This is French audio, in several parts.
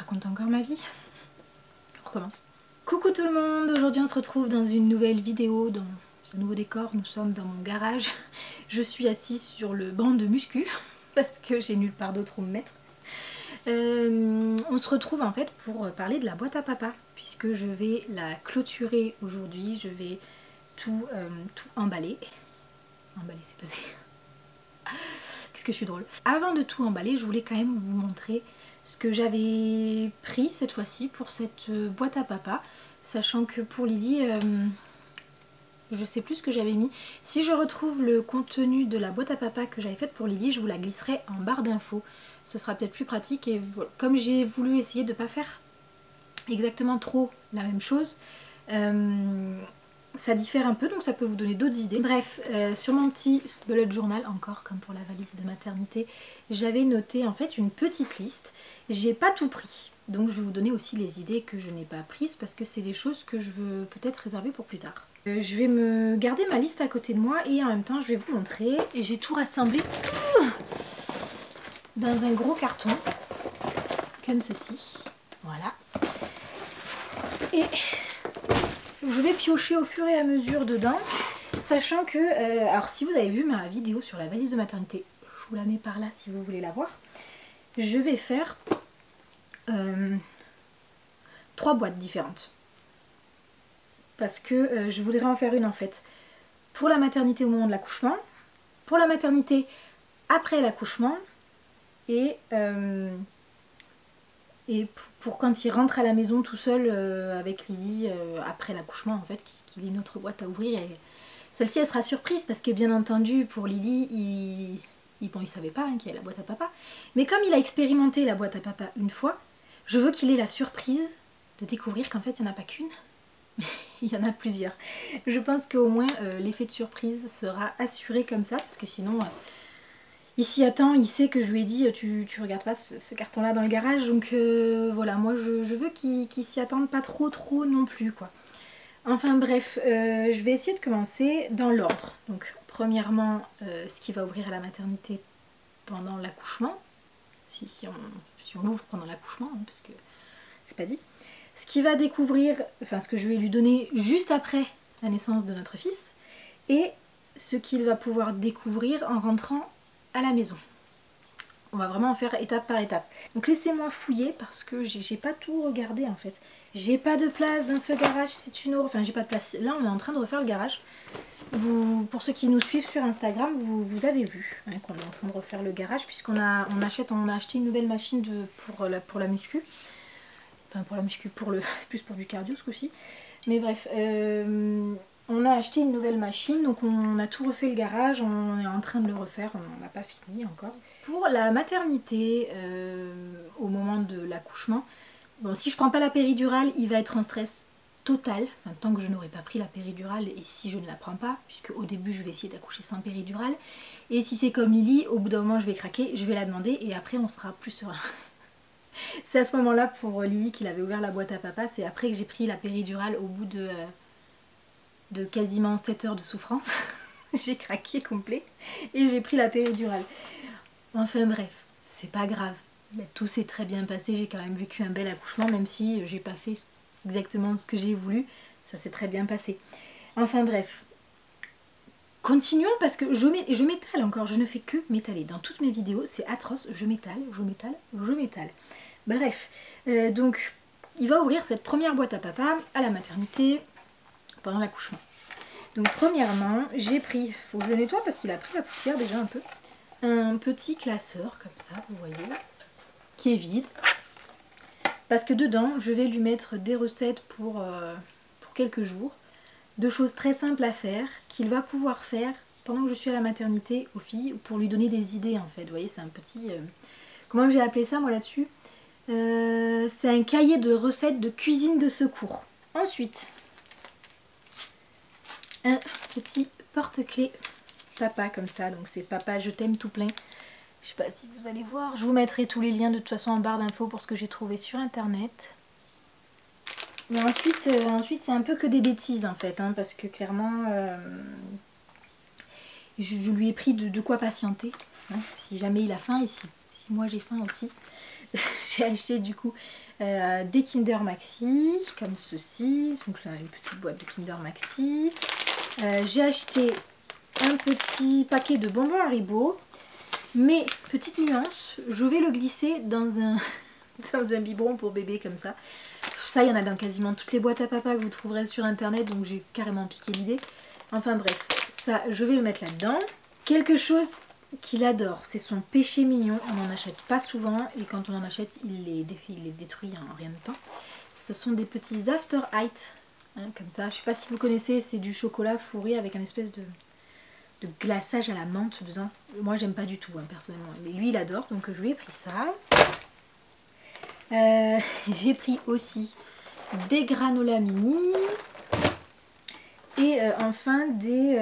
raconte encore ma vie. On recommence. Coucou tout le monde, aujourd'hui on se retrouve dans une nouvelle vidéo, dans un nouveau décor. Nous sommes dans mon garage. Je suis assise sur le banc de muscu parce que j'ai nulle part d'autre où me mettre. On se retrouve en fait pour parler de la boîte à papa, puisque je vais la clôturer aujourd'hui. Je vais tout emballer. Emballer, c'est pesé. Qu'est-ce que je suis drôle. Avant de tout emballer, je voulais quand même vous montrer ce que j'avais pris cette fois-ci pour cette boîte à papa, sachant que pour Lily, je sais plus ce que j'avais mis. Si je retrouve le contenu de la boîte à papa que j'avais faite pour Lily, je vous la glisserai en barre d'infos. Ce sera peut-être plus pratique et voilà. Comme j'ai voulu essayer de ne pas faire exactement trop la même chose, ça diffère un peu, donc ça peut vous donner d'autres idées. Bref, sur mon petit bullet journal, encore comme pour la valise de maternité, j'avais noté en fait une petite liste. J'ai pas tout pris, donc je vais vous donner aussi les idées que je n'ai pas prises parce que c'est des choses que je veux peut-être réserver pour plus tard. Je vais me garder ma liste à côté de moi et en même temps je vais vous montrer. Et j'ai tout rassemblé dans un gros carton, comme ceci. Voilà. Et je vais piocher au fur et à mesure dedans, sachant que, alors si vous avez vu ma vidéo sur la valise de maternité, je vous la mets par là si vous voulez la voir, je vais faire 3 boîtes différentes. Parce que je voudrais en faire une en fait pour la maternité au moment de l'accouchement, pour la maternité après l'accouchement et pour quand il rentre à la maison tout seul avec Lily après l'accouchement en fait, qu'il ait une autre boîte à ouvrir. Et celle-ci elle sera surprise parce que bien entendu pour Lily, il savait pas qu'il y avait la boîte à papa. Mais comme il a expérimenté la boîte à papa une fois, je veux qu'il ait la surprise de découvrir qu'en fait il n'y en a pas qu'une, il y en a plusieurs. Je pense qu'au moins l'effet de surprise sera assuré comme ça, parce que sinon... il s'y attend, il sait que je lui ai dit tu regardes pas ce carton là dans le garage, donc voilà, moi je veux qu'il s'y attende pas trop non plus quoi. Enfin bref, je vais essayer de commencer dans l'ordre. Donc premièrement ce qui va ouvrir à la maternité pendant l'accouchement, si on l'ouvre pendant l'accouchement, hein, parce que c'est pas dit. Ce qui va découvrir, enfin ce que je vais lui donner juste après la naissance de notre fils, et ce qu'il va pouvoir découvrir en rentrant à la maison. On va vraiment en faire étape par étape. Donc laissez-moi fouiller parce que j'ai pas tout regardé en fait. J'ai pas de place dans ce garage, c'est une horreur. Enfin j'ai pas de place. Là on est en train de refaire le garage. Pour ceux qui nous suivent sur Instagram, vous avez vu hein, qu'on est en train de refaire le garage puisqu'on a acheté une nouvelle machine pour la muscu. Enfin pour la muscu, c'est plus pour du cardio ce coup-ci. Mais bref, on a acheté une nouvelle machine, donc on a tout refait le garage, on est en train de le refaire, on n'a pas fini encore. Pour la maternité, au moment de l'accouchement, bon, si je prends pas la péridurale, il va être en stress total, enfin, tant que je n'aurai pas pris la péridurale, et si je ne la prends pas, puisque au début je vais essayer d'accoucher sans péridurale, et si c'est comme Lily, au bout d'un moment je vais craquer, je vais la demander, et après on sera plus serein. C'est à ce moment-là pour Lily qu'il avait ouvert la boîte à papa, c'est après que j'ai pris la péridurale au bout de quasiment 7 heures de souffrance. J'ai craqué complet et j'ai pris la péridurale. Enfin bref, c'est pas grave. Tout s'est très bien passé, j'ai quand même vécu un bel accouchement, même si j'ai pas fait exactement ce que j'ai voulu, ça s'est très bien passé. Enfin bref, continuons parce que je m'étale encore, je ne fais que m'étaler. Dans toutes mes vidéos, c'est atroce, je m'étale. Bref, donc il va ouvrir cette première boîte à papa à la maternité pendant l'accouchement. Donc premièrement, j'ai pris, faut que je le nettoie parce qu'il a pris la poussière déjà un peu, un petit classeur comme ça, vous voyez, qui est vide. Parce que dedans, je vais lui mettre des recettes pour quelques jours, de choses très simples à faire, qu'il va pouvoir faire pendant que je suis à la maternité aux filles, pour lui donner des idées en fait. Vous voyez, c'est un petit... comment j'ai appelé ça moi là-dessus, c'est un cahier de recettes de cuisine de secours. Ensuite, un petit porte-clés papa comme ça, donc c'est papa je t'aime tout plein. Je sais pas si vous allez voir, je vous mettrai tous les liens de toute façon en barre d'infos pour ce que j'ai trouvé sur internet. Mais ensuite c'est un peu que des bêtises en fait, hein, parce que clairement je lui ai pris de quoi patienter, hein, si jamais il a faim et si moi j'ai faim aussi. j'ai acheté du coup des Kinder Maxi, comme ceci. Donc c'est une petite boîte de Kinder Maxi. J'ai acheté un petit paquet de bonbons Haribo. Mais petite nuance, je vais le glisser dans un, dans un biberon pour bébé comme ça. Ça, il y en a dans quasiment toutes les boîtes à papa que vous trouverez sur internet, donc j'ai carrément piqué l'idée. Enfin bref, ça, je vais le mettre là-dedans. Quelque chose qu'il adore, c'est son péché mignon. On n'en achète pas souvent et quand on en achète, il les détruit en rien de temps. Ce sont des petits After Eight, hein, comme ça. Je sais pas si vous connaissez, c'est du chocolat fourré avec un espèce de glaçage à la menthe dedans. Moi j'aime pas du tout hein, personnellement, mais lui il adore, donc je lui ai pris ça. J'ai pris aussi des granola mini et enfin des...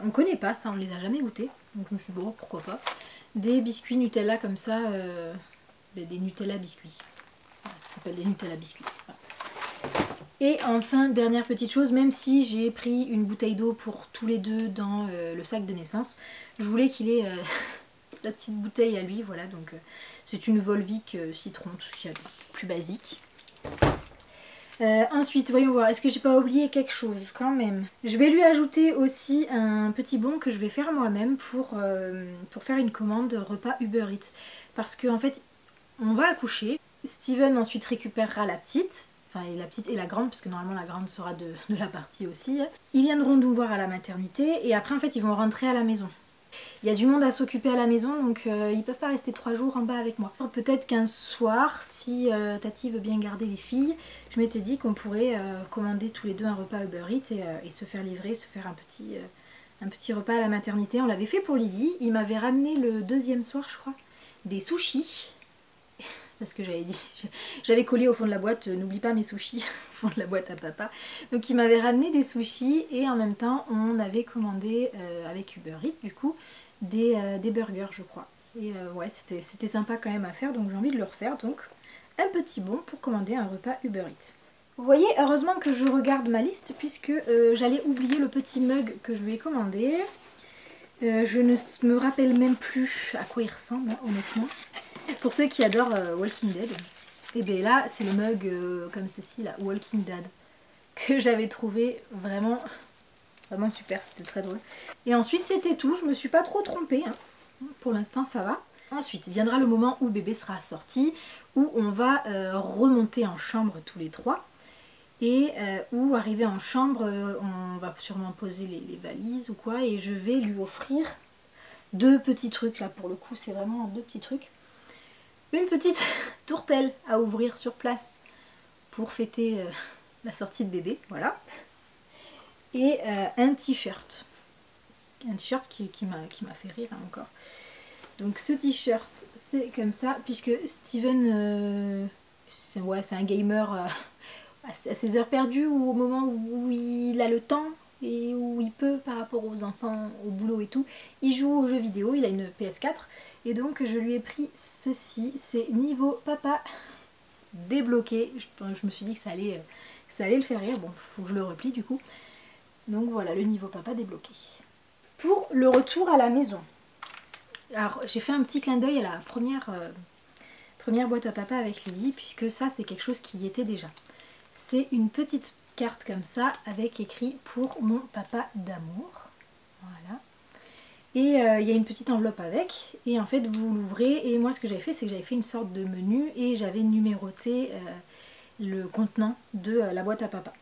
on connaît pas ça, on les a jamais goûtés, donc je me suis dit bon pourquoi pas. Des biscuits Nutella comme ça, des Nutella biscuits. Voilà, ça s'appelle des Nutella biscuits. Voilà. Et enfin, dernière petite chose, même si j'ai pris une bouteille d'eau pour tous les deux dans le sac de naissance, je voulais qu'il ait sa petite bouteille à lui, voilà, donc c'est une Volvic citron, tout ce qu'il y a de plus basique. Ensuite, voyons voir, est-ce que j'ai pas oublié quelque chose quand même? Je vais lui ajouter aussi un petit bon que je vais faire moi-même pour faire une commande repas Uber Eats. Parce qu'en fait, on va accoucher, Steven ensuite récupérera la petite. Enfin, la petite et la grande, parce que normalement la grande sera de la partie aussi. Ils viendront nous voir à la maternité et après en fait ils vont rentrer à la maison. Il y a du monde à s'occuper à la maison donc ils peuvent pas rester 3 jours en bas avec moi. Peut-être qu'un soir, si Tati veut bien garder les filles, je m'étais dit qu'on pourrait commander tous les deux un repas Uber Eats et se faire livrer, se faire un petit repas à la maternité. On l'avait fait pour Lily, il m'avait ramené le deuxième soir je crois, des sushis. Parce que j'avais collé au fond de la boîte, n'oublie pas mes sushis, au fond de la boîte à papa. Donc il m'avait ramené des sushis et en même temps on avait commandé avec Uber Eats du coup des burgers je crois. Et ouais c'était sympa quand même à faire donc j'ai envie de le refaire. Donc un petit bon pour commander un repas Uber Eats. Vous voyez, heureusement que je regarde ma liste puisque j'allais oublier le petit mug que je lui ai commandé. Je ne me rappelle même plus à quoi il ressemble, hein, honnêtement. Pour ceux qui adorent Walking Dead, et bien là c'est le mug comme ceci là, Walking Dead, que j'avais trouvé vraiment super, c'était très drôle. Et ensuite c'était tout, je me suis pas trop trompée, hein. Pour l'instant ça va. Ensuite viendra le moment où bébé sera sorti, où on va remonter en chambre tous les trois. Et où arrivé en chambre, on va sûrement poser les valises ou quoi, et je vais lui offrir 2 petits trucs là, pour le coup c'est vraiment 2 petits trucs. Une petite tourtelle à ouvrir sur place pour fêter la sortie de bébé, voilà. Et un t-shirt. Un t-shirt qui m'a fait rire hein, encore. Donc ce t-shirt c'est comme ça, puisque Steven, c'est un gamer à ses heures perdues ou au moment où il a le temps et où il peut par rapport aux enfants, au boulot et tout, il joue aux jeux vidéo, il a une PS4 et donc je lui ai pris ceci, c'est niveau papa débloqué. Je me suis dit que ça allait le faire rire, bon faut que je le replie du coup. Donc voilà le niveau papa débloqué. Pour le retour à la maison, alors j'ai fait un petit clin d'œil à la première boîte à papa avec Lily puisque ça c'est quelque chose qui y était déjà. C'est une petite carte comme ça avec écrit pour mon papa d'amour. Voilà. Et il y a une petite enveloppe avec. Et en fait vous l'ouvrez. Et moi ce que j'avais fait c'est que j'avais fait une sorte de menu. Et j'avais numéroté le contenant de la boîte à papa.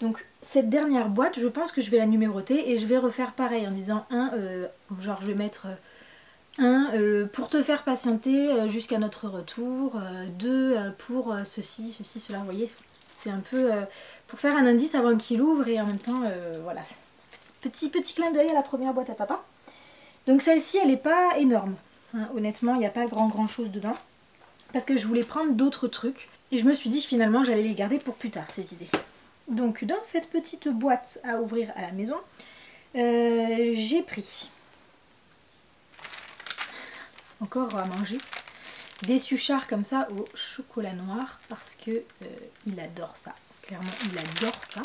Donc cette dernière boîte je pense que je vais la numéroter. Et je vais refaire pareil en disant genre je vais mettre... 1 pour te faire patienter jusqu'à notre retour. 2 pour ceci, cela, vous voyez. C'est un peu pour faire un indice avant qu'il ouvre et en même temps, voilà, petit clin d'œil à la première boîte à papa. Donc celle-ci, elle n'est pas énorme. Hein, honnêtement, il n'y a pas grand chose dedans. Parce que je voulais prendre d'autres trucs. Et je me suis dit que finalement, j'allais les garder pour plus tard, ces idées. Donc dans cette petite boîte à ouvrir à la maison, j'ai pris encore à manger. Des suchards comme ça au chocolat noir parce que il adore ça. Clairement, il adore ça.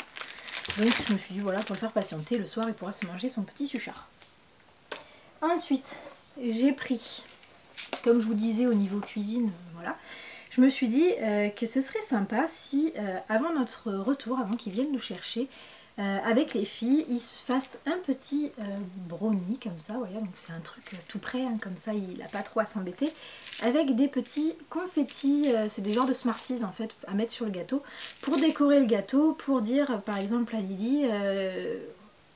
Donc je me suis dit voilà, pour le faire patienter, le soir il pourra se manger son petit suchard. Ensuite, j'ai pris comme je vous disais au niveau cuisine, voilà, je me suis dit que ce serait sympa si avant notre retour, avant qu'ils viennent nous chercher, avec les filles, ils se fassent un petit brownie comme ça, voilà, donc c'est un truc tout prêt, hein, comme ça il n'a pas trop à s'embêter, avec des petits confettis, c'est des genres de Smarties en fait, à mettre sur le gâteau, pour décorer le gâteau, pour dire par exemple à Lily,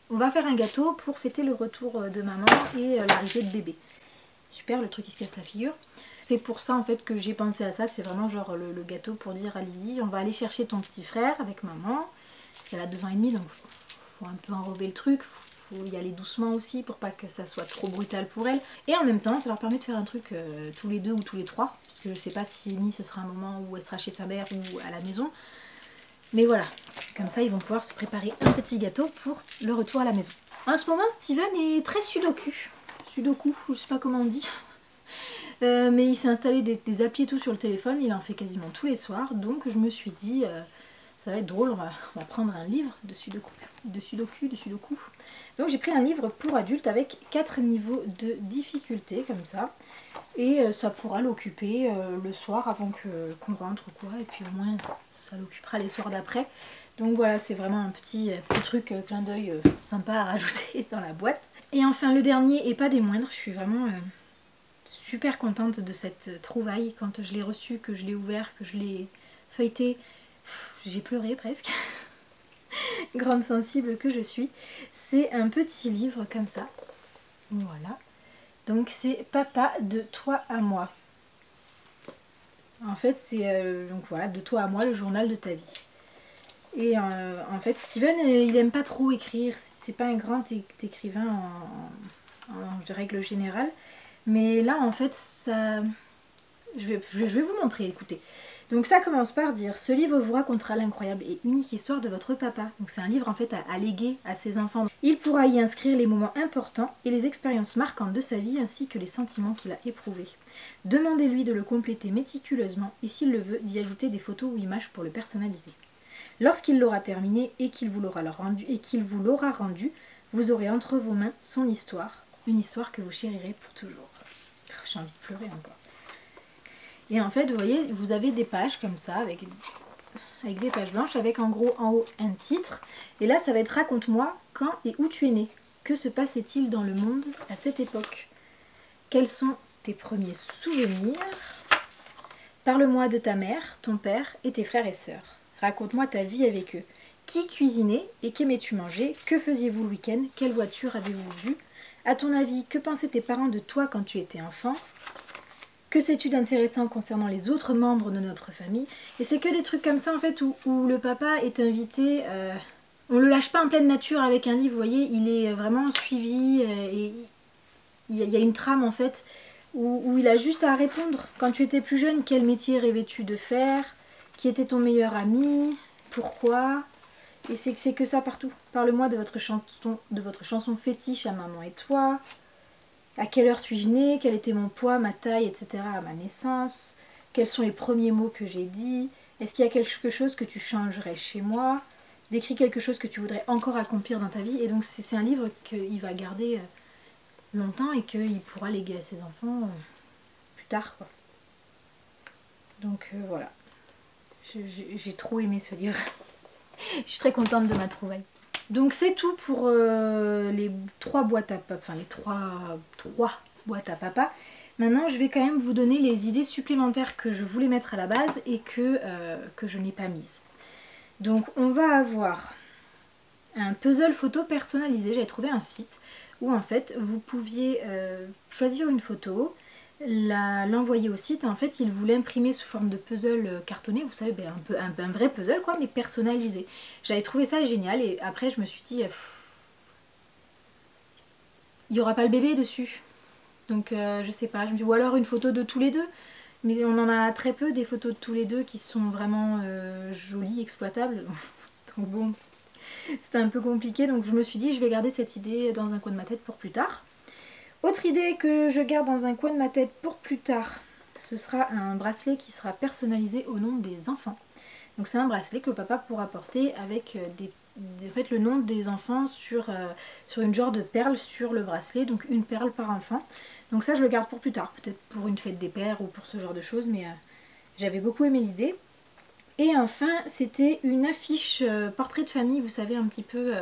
on va faire un gâteau pour fêter le retour de maman et l'arrivée de bébé. Super, le truc qui se casse la figure. C'est pour ça en fait que j'ai pensé à ça, c'est vraiment genre le gâteau pour dire à Lily, on va aller chercher ton petit frère avec maman, parce qu'elle a 2 ans et demi, donc faut un peu enrober le truc, faut y aller doucement aussi pour pas que ça soit trop brutal pour elle. Et en même temps, ça leur permet de faire un truc tous les 2 ou tous les 3, parce que je sais pas si Amy ce sera un moment où elle sera chez sa mère ou à la maison. Mais voilà, comme ça ils vont pouvoir se préparer un petit gâteau pour le retour à la maison. En ce moment, Steven est très sudoku, je sais pas comment on dit. Mais il s'est installé des applis et tout sur le téléphone, il en fait quasiment tous les soirs, donc je me suis dit, ça va être drôle, on va prendre un livre de sudoku. Donc j'ai pris un livre pour adultes avec 4 niveaux de difficulté, comme ça, et ça pourra l'occuper le soir avant qu'on rentre ou quoi, et puis au moins ça l'occupera les soirs d'après. Donc voilà, c'est vraiment un petit truc clin d'œil sympa à rajouter dans la boîte. Et enfin le dernier, et pas des moindres, je suis vraiment super contente de cette trouvaille. Quand je l'ai reçu, que je l'ai ouvert, que je l'ai feuilleté, j'ai pleuré presque. Grande sensible que je suis. C'est un petit livre comme ça. Voilà. Donc c'est Papa, de toi à moi. En fait c'est donc voilà, de toi à moi, le journal de ta vie. Et en fait Steven il aime pas trop écrire, c'est pas un grand écrivain en règle générale. Mais là en fait ça... Je vais vous montrer, écoutez. Donc ça commence par dire: ce livre vous racontera l'incroyable et unique histoire de votre papa. Donc c'est un livre en fait à léguer à ses enfants. Il pourra y inscrire les moments importants et les expériences marquantes de sa vie ainsi que les sentiments qu'il a éprouvés. Demandez-lui de le compléter méticuleusement et s'il le veut d'y ajouter des photos ou images pour le personnaliser. Lorsqu'il l'aura terminé et qu'il vous l'aura rendu, vous aurez entre vos mains son histoire, une histoire que vous chérirez pour toujours. J'ai envie de pleurer encore. Et en fait, vous voyez, vous avez des pages comme ça, avec des pages blanches, avec en gros en haut un titre. Et là, ça va être: raconte-moi quand et où tu es né. Que se passait-il dans le monde à cette époque? Quels sont tes premiers souvenirs? Parle-moi de ta mère, ton père et tes frères et sœurs. Raconte-moi ta vie avec eux. Qui cuisinait et qu'aimais-tu manger? Que faisiez-vous le week-end? Quelle voiture avez-vous vue? À ton avis, que pensaient tes parents de toi quand tu étais enfant? Que sais-tu d'intéressant concernant les autres membres de notre famille? Et c'est que des trucs comme ça en fait où le papa est invité, on le lâche pas en pleine nature avec un livre, vous voyez, il est vraiment suivi et il y a une trame en fait où il a juste à répondre. Quand tu étais plus jeune, quel métier rêvais-tu de faire? Qui était ton meilleur ami? Pourquoi? Et c'est que ça partout. Parle-moi de votre chanson fétiche à maman et toi. À quelle heure suis-je née? Quel était mon poids, ma taille, etc. à ma naissance? Quels sont les premiers mots que j'ai dit? Est-ce qu'il y a quelque chose que tu changerais chez moi? Décris quelque chose que tu voudrais encore accomplir dans ta vie. Et donc c'est un livre qu'il va garder longtemps et qu'il pourra léguer à ses enfants plus tard, quoi. Donc voilà. J'ai trop aimé ce livre. Je suis très contente de ma trouvaille. Donc c'est tout pour les 3 boîtes à papa, enfin les 3 boîtes à papa. Maintenant je vais quand même vous donner les idées supplémentaires que je voulais mettre à la base et que je n'ai pas mises. Donc on va avoir un puzzle photo personnalisé. J'avais trouvé un site où en fait vous pouviez choisir une photo, l'envoyer au site. En fait il vous l'imprimer sous forme de puzzle cartonné, vous savez, un vrai puzzle quoi, mais personnalisé. J'avais trouvé ça génial et après je me suis dit il n'y aura pas le bébé dessus, donc je sais pas, je me dis, ou alors une photo de tous les deux, mais on en a très peu des photos de tous les deux qui sont vraiment jolies, exploitables. Donc bon, c'était un peu compliqué, donc je me suis dit je vais garder cette idée dans un coin de ma tête pour plus tard. Autre idée que je garde dans un coin de ma tête pour plus tard, ce sera un bracelet qui sera personnalisé au nom des enfants. Donc c'est un bracelet que papa pourra porter avec en fait, le nom des enfants sur une genre de perles sur le bracelet, donc une perle par enfant. Donc ça je le garde pour plus tard, peut-être pour une fête des pères ou pour ce genre de choses, mais j'avais beaucoup aimé l'idée. Et enfin c'était une affiche portrait de famille, vous savez un petit peu...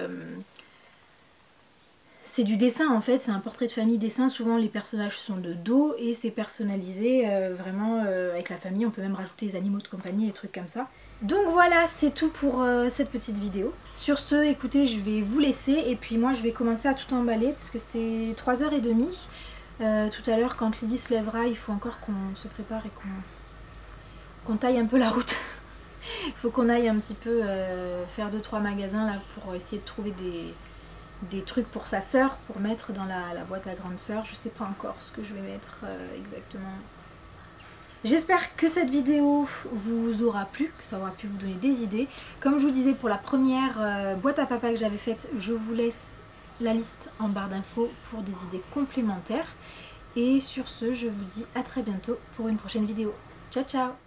c'est du dessin en fait, c'est un portrait de famille dessin, souvent les personnages sont de dos et c'est personnalisé vraiment avec la famille, on peut même rajouter des animaux de compagnie et des trucs comme ça. Donc voilà, c'est tout pour cette petite vidéo. Sur ce, écoutez, je vais vous laisser et puis moi je vais commencer à tout emballer parce que c'est 3h30. Tout à l'heure quand Lily se lèvera, il faut encore qu'on se prépare et qu'on taille un peu la route. Il faut qu'on aille un petit peu faire 2-3 magasins là pour essayer de trouver des trucs pour sa sœur, pour mettre dans la boîte à grande sœur. Je sais pas encore ce que je vais mettre exactement. J'espère que cette vidéo vous aura plu, que ça aura pu vous donner des idées. Comme je vous disais pour la première boîte à papa que j'avais faite, je vous laisse la liste en barre d'infos pour des idées complémentaires. Et sur ce, je vous dis à très bientôt pour une prochaine vidéo. Ciao ciao!